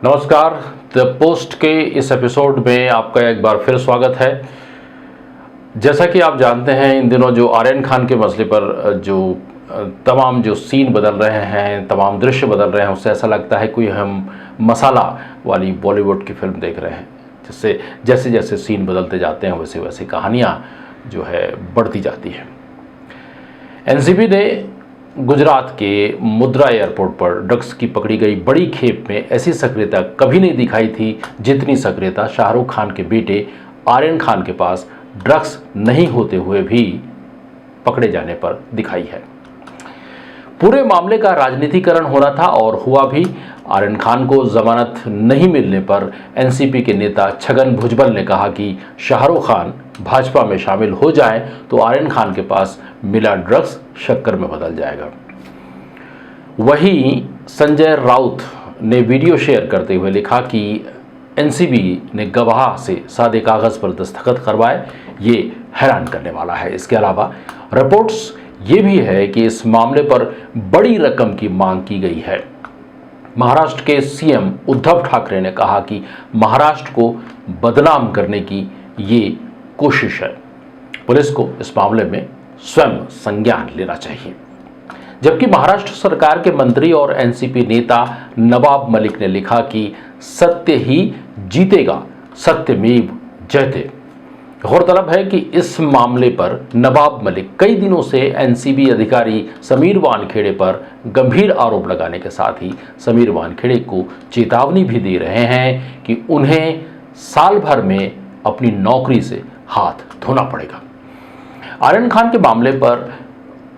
नमस्कार। The post के इस एपिसोड में आपका एक बार फिर स्वागत है। जैसा कि आप जानते हैं, इन दिनों जो आर्यन खान के मसले पर जो तमाम जो सीन बदल रहे हैं, तमाम दृश्य बदल रहे हैं, उससे ऐसा लगता है कोई हम मसाला वाली बॉलीवुड की फिल्म देख रहे हैं, जिससे जैसे जैसे सीन बदलते जाते हैं वैसे वैसे कहानियाँ जो है बढ़ती जाती हैं। एनसीबी ने गुजरात के मुद्रा एयरपोर्ट पर ड्रग्स की पकड़ी गई बड़ी खेप में ऐसी सक्रियता कभी नहीं दिखाई थी जितनी सक्रियता शाहरुख खान के बेटे आर्यन खान के पास ड्रग्स नहीं होते हुए भी पकड़े जाने पर दिखाई है। पूरे मामले का राजनीतिकरण होना था और हुआ भी। आर्यन खान को जमानत नहीं मिलने पर एनसीपी के नेता छगन भुजबल ने कहा कि शाहरुख खान भाजपा में शामिल हो जाए तो आर्यन खान के पास मिला ड्रग्स शक्कर में बदल जाएगा। वहीं संजय राउत ने वीडियो शेयर करते हुए लिखा कि एनसीबी ने गवाह से सादे कागज पर दस्तखत करवाए, ये हैरान करने वाला है। इसके अलावा रिपोर्ट्स ये भी है कि इस मामले पर बड़ी रकम की मांग की गई है। महाराष्ट्र के सीएम उद्धव ठाकरे ने कहा कि महाराष्ट्र को बदनाम करने की ये कोशिश है। पुलिस को इस मामले में स्वयं संज्ञान लेना चाहिए। जबकि महाराष्ट्र सरकार के मंत्री और एनसीपी नेता नवाब मलिक ने लिखा कि सत्य ही जीतेगा, सत्यमेव जयते। गौरतलब है कि इस मामले पर नवाब मलिक कई दिनों से एनसीबी अधिकारी समीर वानखेड़े पर गंभीर आरोप लगाने के साथ ही समीर वानखेड़े को चेतावनी भी दे रहे हैं कि उन्हें साल भर में अपनी नौकरी से हाथ धोना पड़ेगा। आर्यन खान के मामले पर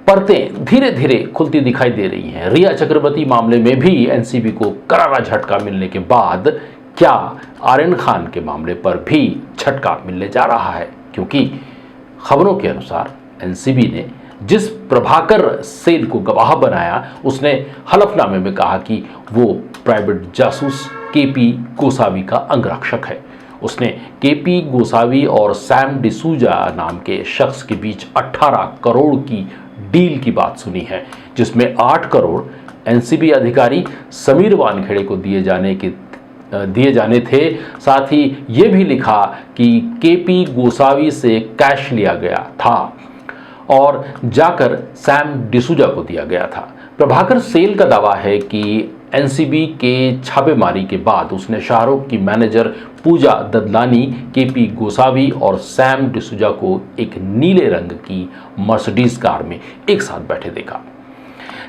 परतें धीरे धीरे खुलती दिखाई दे रही हैं। रिया चक्रवर्ती मामले में भी एनसीबी को करारा झटका मिलने के बाद क्या आर्यन खान के मामले पर भी झटका मिलने जा रहा है, क्योंकि खबरों के अनुसार एनसीबी ने जिस प्रभाकर सेल को गवाह बनाया, उसने हलफनामे में कहा कि वो प्राइवेट जासूस केपी गोसावी का अंगरक्षक है। उसने केपी गोसावी और सैम डिसूजा नाम के शख्स के बीच 18 करोड़ की डील की बात सुनी है, जिसमें 8 करोड़ एनसीबी अधिकारी समीर वानखेड़े को दिए जाने थे। साथ ही ये भी लिखा कि केपी गोसावी से कैश लिया गया था और जाकर सैम डिसूजा को दिया गया था। प्रभाकर सेल का दावा है कि एनसीबी के छापेमारी के बाद उसने शाहरुख की मैनेजर पूजा ददलानी, केपी गोसावी और सैम डिसूजा को एक नीले रंग की मर्सिडीज कार में एक साथ बैठे देखा,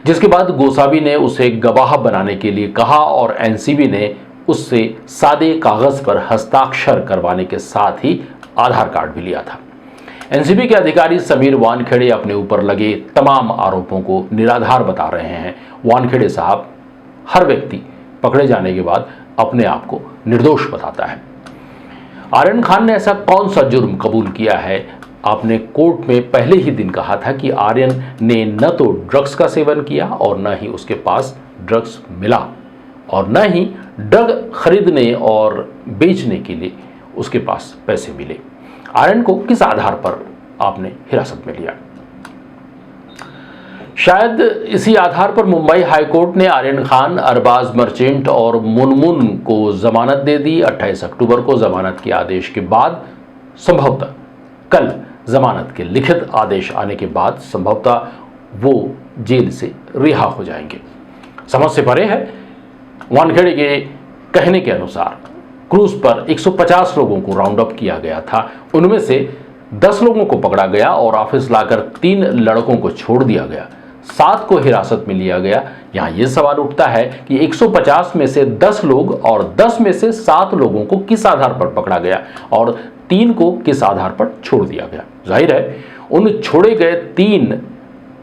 जिसके बाद गोसावी ने उसे गवाह बनाने के लिए कहा और एनसीबी ने उससे सादे कागज पर हस्ताक्षर करवाने के साथ ही आधार कार्ड भी लिया था। एनसीबी के अधिकारी समीर वानखेड़े अपने ऊपर लगे तमाम आरोपों को निराधार बता रहे हैं। वानखेड़े साहब हर व्यक्ति पकड़े जाने के बाद अपने आप को निर्दोष बताता है। आर्यन खान ने ऐसा कौन सा जुर्म कबूल किया है? आपने कोर्ट में पहले ही दिन कहा था कि आर्यन ने न तो ड्रग्स का सेवन किया और न ही उसके पास ड्रग्स मिला और न ही ड्रग खरीदने और बेचने के लिए उसके पास पैसे मिले। आर्यन को किस आधार पर आपने हिरासत में लिया? शायद इसी आधार पर मुंबई हाईकोर्ट ने आर्यन खान, अरबाज मर्चेंट और मुनमुन को जमानत दे दी। 28 अक्टूबर को जमानत के आदेश के बाद संभवतः कल जमानत के लिखित आदेश आने के बाद संभवतः वो जेल से रिहा हो जाएंगे। समझ से परे है। वानखेड़े के कहने के अनुसार क्रूज पर 150 लोगों को राउंड अप किया गया था। उनमें से 10 लोगों को पकड़ा गया और ऑफिस लाकर 3 लड़कों को छोड़ दिया गया। 7 को हिरासत में लिया गया। यहाँ ये सवाल उठता है कि 150 में से 10 लोग और 10 में से 7 लोगों को किस आधार पर पकड़ा गया और 3 को किस आधार पर छोड़ दिया गया? जाहिर है उन छोड़े गए 3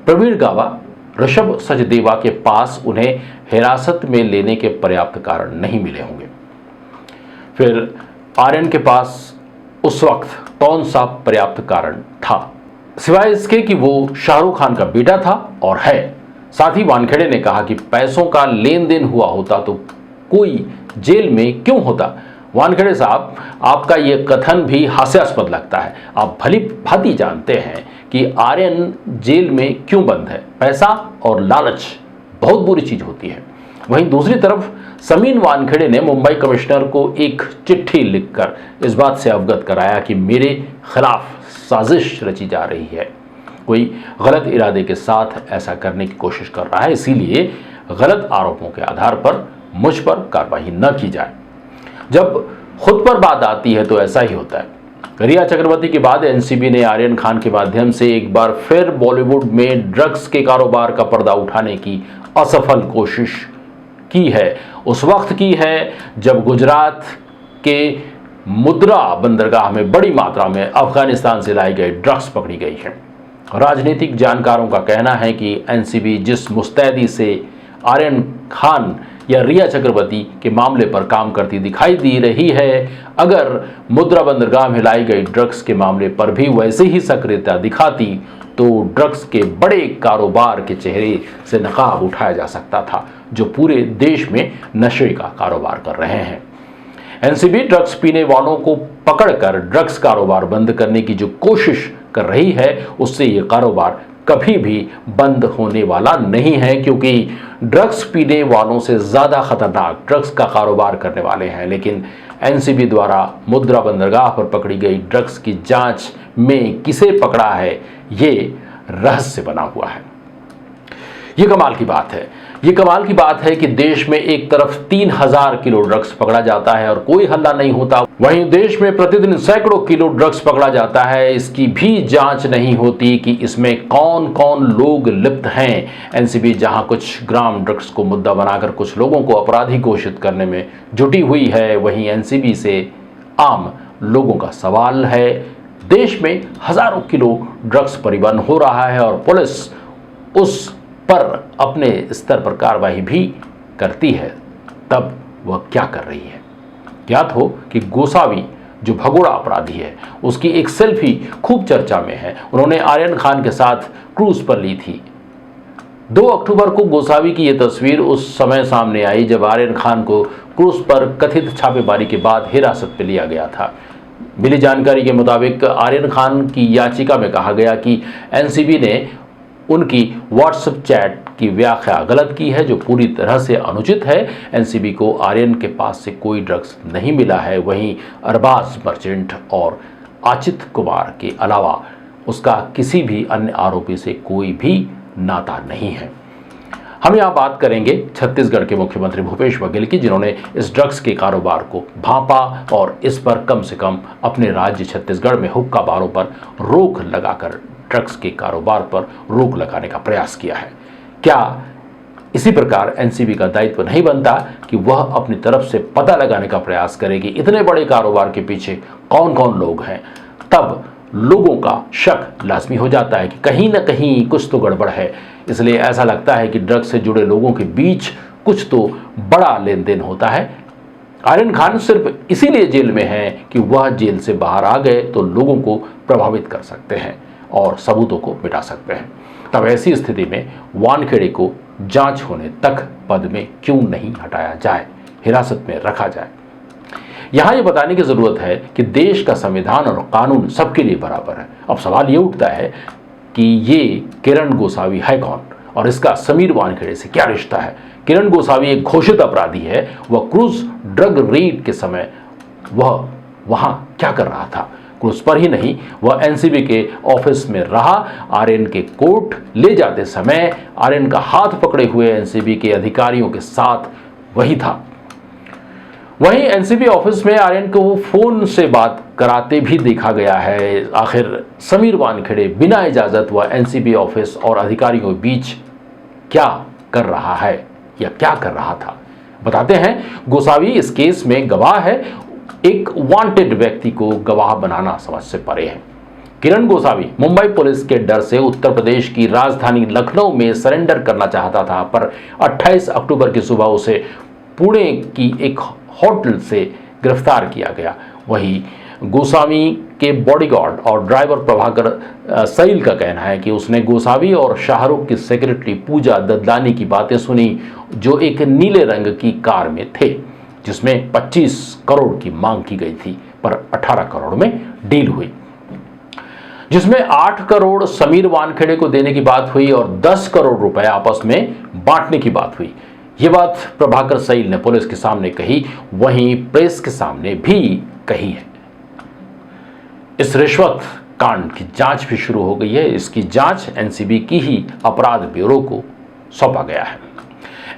प्रवीण गावा, ऋषभ सचदेवा के पास उन्हें हिरासत में लेने के पर्याप्त कारण नहीं मिले होंगे। फिर आर्यन के पास उस वक्त कौन सा पर्याप्त कारण था, सिवाय इसके कि वो शाहरुख खान का बेटा था और है। साथ ही वानखेड़े ने कहा कि पैसों का लेन देन हुआ होता तो कोई जेल में क्यों होता। वानखेड़े साहब, आपका यह कथन भी हास्यास्पद लगता है। आप भली भांति जानते हैं कि आर्यन जेल में क्यों बंद है। पैसा और लालच बहुत बुरी चीज होती है। वहीं दूसरी तरफ समीर वानखेड़े ने मुंबई कमिश्नर को एक चिट्ठी लिखकर इस बात से अवगत कराया कि मेरे खिलाफ साजिश रची जा रही है, कोई गलत इरादे के साथ ऐसा करने की कोशिश कर रहा है, इसीलिए गलत आरोपों के आधार पर मुझ पर कार्रवाई न की जाए। जब खुद पर बात आती है तो ऐसा ही होता है। रिया चक्रवर्ती के बाद एनसीबी ने आर्यन खान के माध्यम से एक बार फिर बॉलीवुड में ड्रग्स के कारोबार का पर्दा उठाने की असफल कोशिश की है। उस वक्त की है जब गुजरात के मुद्रा बंदरगाह में बड़ी मात्रा में अफगानिस्तान से लाई गई ड्रग्स पकड़ी गई है। राजनीतिक जानकारों का कहना है कि एनसीबी जिस मुस्तैदी से आर्यन खान या रिया चक्रवर्ती के मामले पर काम करती दिखाई दे रही है, अगर मुद्रा बंदरगाह में लाई गई ड्रग्स के मामले पर भी वैसे ही सक्रियता दिखाती तो ड्रग्स के बड़े कारोबार के चेहरे से नकाब उठाया जा सकता था, जो पूरे देश में नशे का कारोबार कर रहे हैं। एनसीबी ड्रग्स पीने वालों को पकड़कर ड्रग्स कारोबार बंद करने की जो कोशिश कर रही है, उससे ये कारोबार कभी भी बंद होने वाला नहीं है, क्योंकि ड्रग्स पीने वालों से ज़्यादा खतरनाक ड्रग्स का कारोबार करने वाले हैं। लेकिन एनसीबी द्वारा मुद्रा बंदरगाह पर पकड़ी गई ड्रग्स की जांच में किसे पकड़ा है, ये रहस्य बना हुआ है। ये कमाल की बात है। ये कमाल की बात है कि देश में एक तरफ 3000 किलो ड्रग्स पकड़ा जाता है और कोई हल्ला नहीं होता, वहीं देश में प्रतिदिन सैकड़ों किलो ड्रग्स पकड़ा जाता है, इसकी भी जांच नहीं होती कि इसमें कौन कौन लोग लिप्त हैं। एनसीबी जहां कुछ ग्राम ड्रग्स को मुद्दा बनाकर कुछ लोगों को अपराधी घोषित करने में जुटी हुई है, वहीं एनसीबी से आम लोगों का सवाल है। देश में हजारों किलो ड्रग्स परिवहन हो रहा है और पुलिस उस पर अपने स्तर पर कार्रवाई भी करती है, तब वह क्या कर रही है? ज्ञात हो कि गोसावी जो भगोड़ा अपराधी है, उसकी एक सेल्फी खूब चर्चा में है। उन्होंने आर्यन खान के साथ क्रूज पर ली थी। 2 अक्टूबर को गोसावी की यह तस्वीर उस समय सामने आई जब आर्यन खान को क्रूज पर कथित छापेमारी के बाद हिरासत में लिया गया था। मिली जानकारी के मुताबिक आर्यन खान की याचिका में कहा गया कि एनसीबी ने उनकी व्हाट्सएप चैट की व्याख्या गलत की है, जो पूरी तरह से अनुचित है। एनसीबी को आर्यन के पास से कोई ड्रग्स नहीं मिला है। वहीं अरबाज मर्चेंट और आचित कुमार के अलावा उसका किसी भी अन्य आरोपी से कोई भी नाता नहीं है। हम यहाँ बात करेंगे छत्तीसगढ़ के मुख्यमंत्री भूपेश बघेल की, जिन्होंने इस ड्रग्स के कारोबार को भांपा और इस पर कम से कम अपने राज्य छत्तीसगढ़ में हुक्का बारों पर रोक लगाकर ड्रग्स के कारोबार पर रोक लगाने का प्रयास किया है। क्या इसी प्रकार एनसीबी का दायित्व नहीं बनता कि वह अपनी तरफ से पता लगाने का प्रयास करे कि इतने बड़े कारोबार के पीछे कौन कौन लोग हैं? तब लोगों का शक लाजमी हो जाता है कि कहीं ना कहीं कुछ तो गड़बड़ है। इसलिए ऐसा लगता है कि ड्रग्स से जुड़े लोगों के बीच कुछ तो बड़ा लेन देन होता है। आर्यन खान सिर्फ इसीलिए जेल में है कि वह जेल से बाहर आ गए तो लोगों को प्रभावित कर सकते हैं और सबूतों को मिटा सकते हैं। तब ऐसी स्थिति में वानखेड़े को जांच होने तक पद में क्यों नहीं हटाया जाए, हिरासत में रखा जाए? यहां यह बताने की जरूरत है कि देश का संविधान और कानून सबके लिए बराबर है। अब सवाल ये उठता है कि ये किरण गोसावी है कौन और इसका समीर वानखेड़े से क्या रिश्ता है? किरण गोसावी एक घोषित अपराधी है। वह क्रूज ड्रग रेड के समय वह वहां क्या कर रहा था? क्रूज पर ही नहीं, वह एनसीबी के ऑफिस में रहा। आर्यन के कोर्ट ले जाते समय आर्यन का हाथ पकड़े हुए एनसीबी के अधिकारियों के साथ वही था। वहीं एनसीबी ऑफिस में आर्यन को फोन से बात कराते भी देखा गया है। आखिर समीर वानखेड़े बिना इजाजत वह एनसीबी ऑफिस और अधिकारियों के बीच क्या कर रहा है या क्या कर रहा था? बताते हैं, गोसावी इस केस में गवाह है। एक वांटेड व्यक्ति को गवाह बनाना समझ से परे है। किरण गोसावी मुंबई पुलिस के डर से उत्तर प्रदेश की राजधानी लखनऊ में सरेंडर करना चाहता था, पर 28 अक्टूबर की सुबह उसे पुणे की एक होटल से गिरफ्तार किया गया। वहीं गोसावी के बॉडीगार्ड और ड्राइवर प्रभाकर सैल का कहना है कि उसने गोसावी और शाहरुख की सेक्रेटरी पूजा ददलानी की बातें सुनी, जो एक नीले रंग की कार में थे, जिसमें 25 करोड़ की मांग की गई थी, पर 18 करोड़ में डील हुई, जिसमें 8 करोड़ समीर वानखेड़े को देने की बात हुई और 10 करोड़ रुपए आपस में बांटने की बात हुई। ये बात प्रभाकर सईल ने पुलिस के सामने कही, वहीं प्रेस के सामने भी कही है। इस रिश्वत कांड की जांच भी शुरू हो गई है। इसकी जांच एनसीबी की ही अपराध ब्यूरो को सौंपा गया है।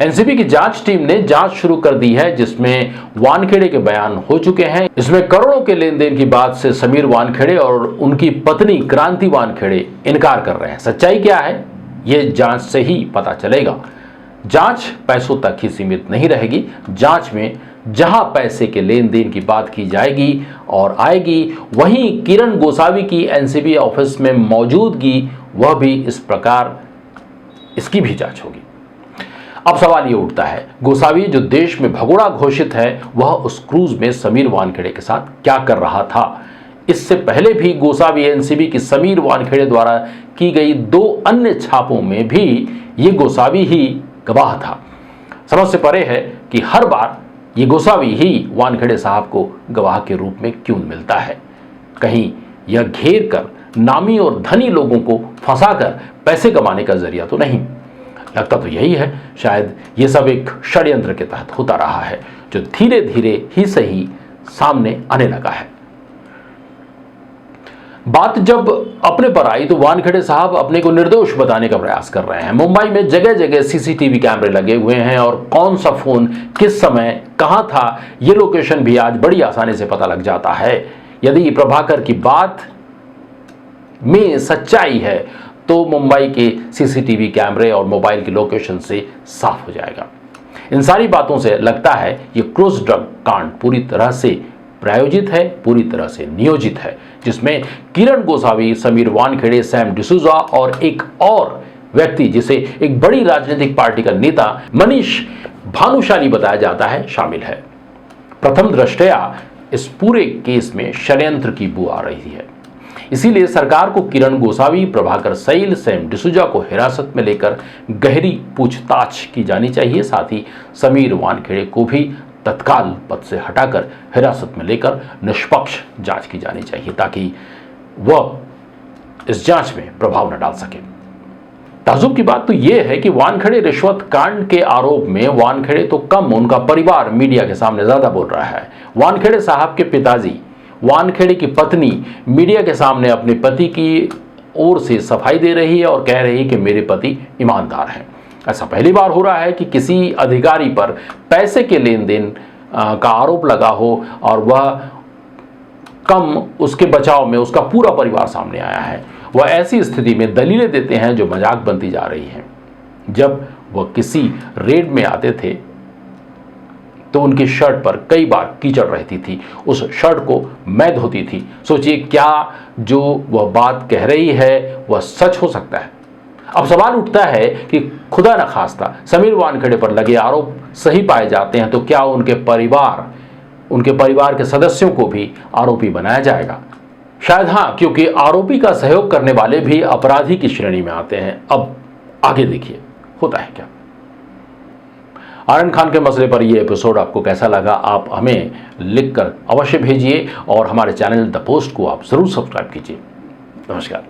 एनसीबी की जांच टीम ने जांच शुरू कर दी है, जिसमें वानखेड़े के बयान हो चुके हैं। इसमें करोड़ों के लेन देन की बात से समीर वानखेड़े और उनकी पत्नी क्रांति वानखेड़े इनकार कर रहे हैं। सच्चाई क्या है, यह जांच से ही पता चलेगा। जांच पैसों तक ही सीमित नहीं रहेगी। जांच में जहां पैसे के लेन देन की बात की जाएगी और आएगी, वहीं किरण गोसावी की एनसीबी ऑफिस में मौजूदगी, वह भी इस प्रकार इसकी भी जांच होगी। अब सवाल ये उठता है, गोसावी जो देश में भगोड़ा घोषित है, वह उस क्रूज में समीर वानखेड़े के साथ क्या कर रहा था? इससे पहले भी गोसावी एनसीबी की समीर वानखेड़े द्वारा की गई 2 अन्य छापों में भी ये गोसावी ही गवाह था। समझ से परे है कि हर बार ये गोसावी ही वानखेड़े साहब को गवाह के रूप में क्यों मिलता है? कहीं यह घेर कर नामी और धनी लोगों को फंसाकर पैसे कमाने का जरिया तो नहीं? लगता तो यही है। शायद ये सब एक षड्यंत्र के तहत होता रहा है, जो धीरे धीरे ही सही सामने आने लगा है। बात जब अपने पर आई तो वानखेड़े साहब अपने को निर्दोष बताने का प्रयास कर रहे हैं। मुंबई में जगह जगह सीसीटीवी कैमरे लगे हुए हैं और कौन सा फोन किस समय कहां था, ये लोकेशन भी आज बड़ी आसानी से पता लग जाता है। यदि प्रभाकर की बात में सच्चाई है तो मुंबई के सीसीटीवी कैमरे और मोबाइल की लोकेशन से साफ हो जाएगा। इन सारी बातों से लगता है ये क्रूज ड्रग कांड पूरी तरह से प्रायोजित है, पूरी तरह से नियोजित है, जिसमें किरण गोसावी, समीर वानखेड़े, सैम डिसूजा और एक और व्यक्ति जिसे एक बड़ी राजनीतिक पार्टी का नेता मनीष भानुशाली बताया जाता है, शामिल है। प्रथम दृष्टया इस पूरे केस में षड्यंत्र की बू आ रही है। इसीलिए सरकार को किरण गोसावी, प्रभाकर सईल, सैम डिसूजा को हिरासत में लेकर गहरी पूछताछ की जानी चाहिए। साथ ही समीर वानखेड़े को भी तत्काल पद से हटाकर हिरासत में लेकर निष्पक्ष जांच की जानी चाहिए, ताकि वह इस जांच में प्रभाव न डाल सके। ताज्जुब की बात तो यह है कि वानखेड़े रिश्वत कांड के आरोप में वानखेड़े तो कम, उनका परिवार मीडिया के सामने ज्यादा बोल रहा है। वानखेड़े साहब के पिताजी, वानखेड़े की पत्नी मीडिया के सामने अपने पति की ओर से सफाई दे रही है और कह रही है कि मेरे पति ईमानदार हैं। ऐसा पहली बार हो रहा है कि किसी अधिकारी पर पैसे के लेन देन का आरोप लगा हो और वह कम, उसके बचाव में उसका पूरा परिवार सामने आया है। वह ऐसी स्थिति में दलीलें देते हैं जो मजाक बनती जा रही हैं। जब वह किसी रेड में आते थे तो उनकी शर्ट पर कई बार कीचड़ रहती थी, उस शर्ट को मैं धोती थी। सोचिए, क्या जो वह बात कह रही है वह सच हो सकता है? अब सवाल उठता है कि खुदा न खास्ता समीर वानखेड़े पर लगे आरोप सही पाए जाते हैं तो क्या उनके परिवार के सदस्यों को भी आरोपी बनाया जाएगा? शायद हाँ, क्योंकि आरोपी का सहयोग करने वाले भी अपराधी की श्रेणी में आते हैं। अब आगे देखिए होता है क्या। आर्यन खान के मसले पर यह एपिसोड आपको कैसा लगा, आप हमें लिखकर अवश्य भेजिए और हमारे चैनल द पोस्ट को आप जरूर सब्सक्राइब कीजिए। नमस्कार।